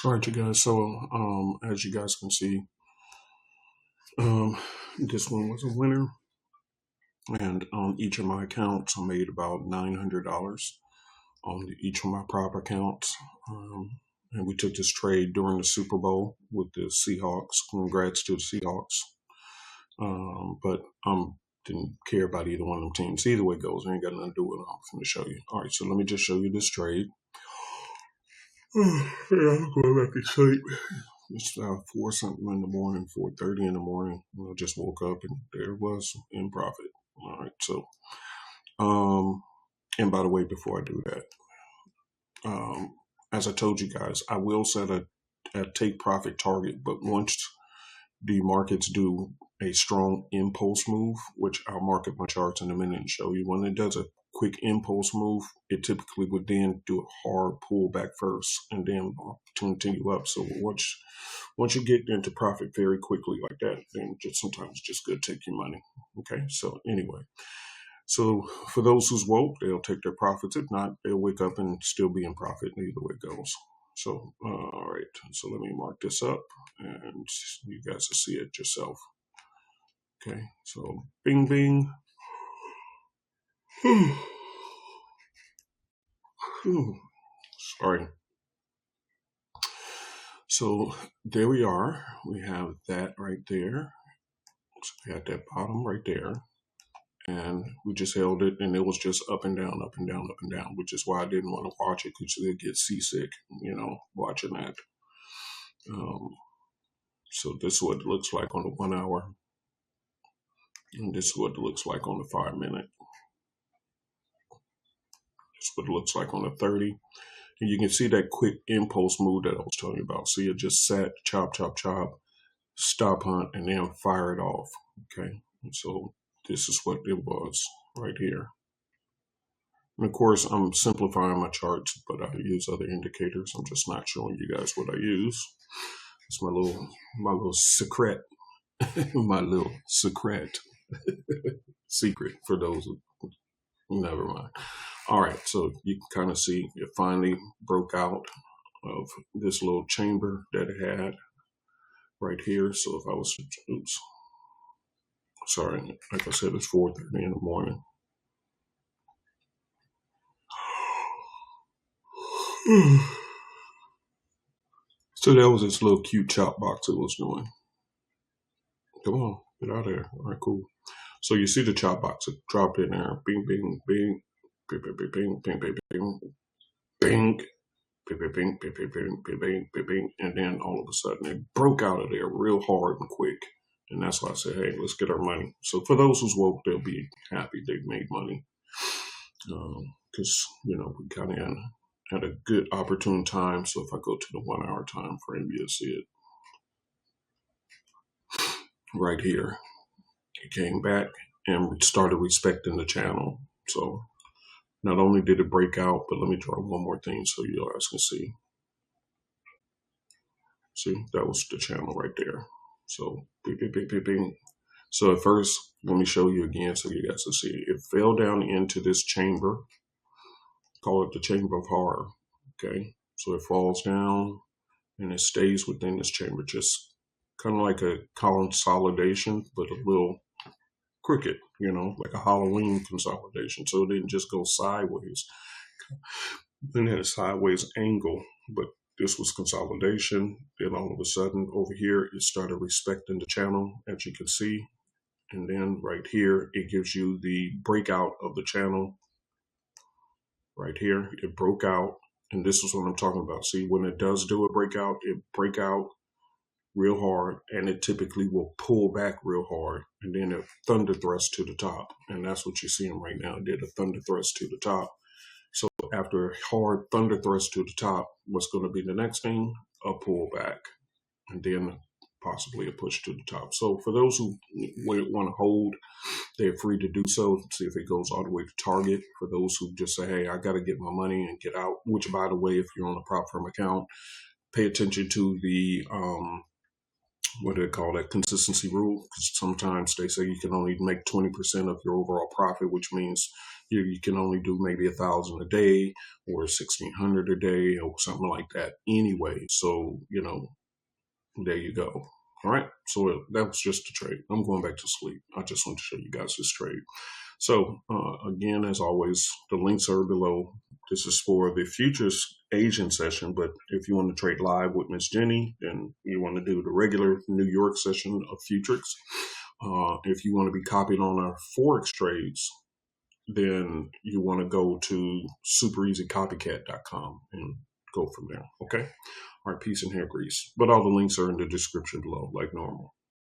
All right, you guys. So, as you guys can see, um, this one was a winner, and on each of my accounts, I made about $900 on each of my prop accounts. And we took this trade during the Super Bowl with the Seahawks. Congrats to the Seahawks. But didn't care about either one of them teams. Either way it goes, I ain't got nothing to do with it. I'm going to show you. All right, so let me just show you this trade. Yeah, I'm going back to sleep. It's 4 something in the morning, 4:30 in the morning. I just woke up and there it was in profit. All right, so and by the way, before I do that, as I told you guys, I will set a take profit target, but once the markets do a strong impulse move, which I'll mark up my charts in a minute and show you, when it does a quick impulse move, it typically would then do a hard pullback first and then continue up. So once you get into profit very quickly like that, then sometimes it's just good to take your money. Okay, so anyway. So for those who's woke, they'll take their profits. If not, they'll wake up and still be in profit. Either way it goes. So, all right. So let me mark this up and you guys will see it yourself. Okay. So bing, bing. Sorry. So there we are. We have that right there. So we had that bottom right there. And we just held it, and it was just up and down, up and down, up and down, which is why I didn't want to watch it, because you'd get seasick, watching that. So this is what it looks like on the 1 hour, and this is what it looks like on the 5 minute. This is what it looks like on the 30. And you can see that quick impulse move that I was telling you about. So you just sat, chop, chop, chop, stop hunt, and then fire it off. Okay, and so this is what it was right here. And of course, I'm simplifying my charts, but I use other indicators. I'm just not showing you guys what I use. It's my little secret, my little secret for those who never mind. All right, so you can kind of see it finally broke out of this little chamber that it had right here. So if I was, sorry, like I said, it's 4:30 in the morning. So that was this little cute chop box it was doing. Come on, get out of there. All right, cool. So you see the chop box, it dropped in there. Bing, bing, bing, bing, bing, bing, bing, bing, bing, bing, bing, bing, bing, bing, bing, bing, bing, bing, bing, and then all of a sudden it broke out of there real hard and quick. And that's why I said, hey, let's get our money. So for those who's woke, they'll be happy they made money. Because, we kind of had a good opportune time. So if I go to the 1 hour time frame, you'll see it right here. It came back and started respecting the channel. So not only did it break out, but let me draw one more thing so you guys can see. See, that was the channel right there. So bing, bing, bing, bing, bing. So at first, let me show you again so you guys can see. It fell down into this chamber. Call it the chamber of horror. Okay, so it falls down and it stays within this chamber, just kind of like a consolidation, but a little crooked, like a Halloween consolidation. So it didn't just go sideways. Then it had a sideways angle, but this was consolidation. Then all of a sudden over here, it started respecting the channel, as you can see. And then right here, it gives you the breakout of the channel. Right here, it broke out. And this is what I'm talking about. See, when it does do a breakout, it break out real hard, and it typically will pull back real hard, and then a thunder thrust to the top. And that's what you're seeing right now. It did a thunder thrust to the top. So after a hard thunder thrust to the top, what's going to be the next thing? A pullback, and then possibly a push to the top. So for those who want to hold, they're free to do so. See if it goes all the way to target. For those who just say, hey, I got to get my money and get out, which, by the way, if you're on a prop firm account, pay attention to the what do they call that, consistency rule, because sometimes they say you can only make 20% of your overall profit, which means you can only do maybe 1,000 a day or 1,600 a day or something like that anyway. So, there you go. All right. So that was just a trade. I'm going back to sleep. I just want to show you guys this trade. So again, as always, the links are below. This is for the futures Asian session, but if you want to trade live with Miss Jenny, then you want to do the regular New York session of futures. If you want to be copied on our Forex trades, then you want to go to supereasycopycat.com and go from there. Okay. All right. Peace and hair grease. But all the links are in the description below, like normal.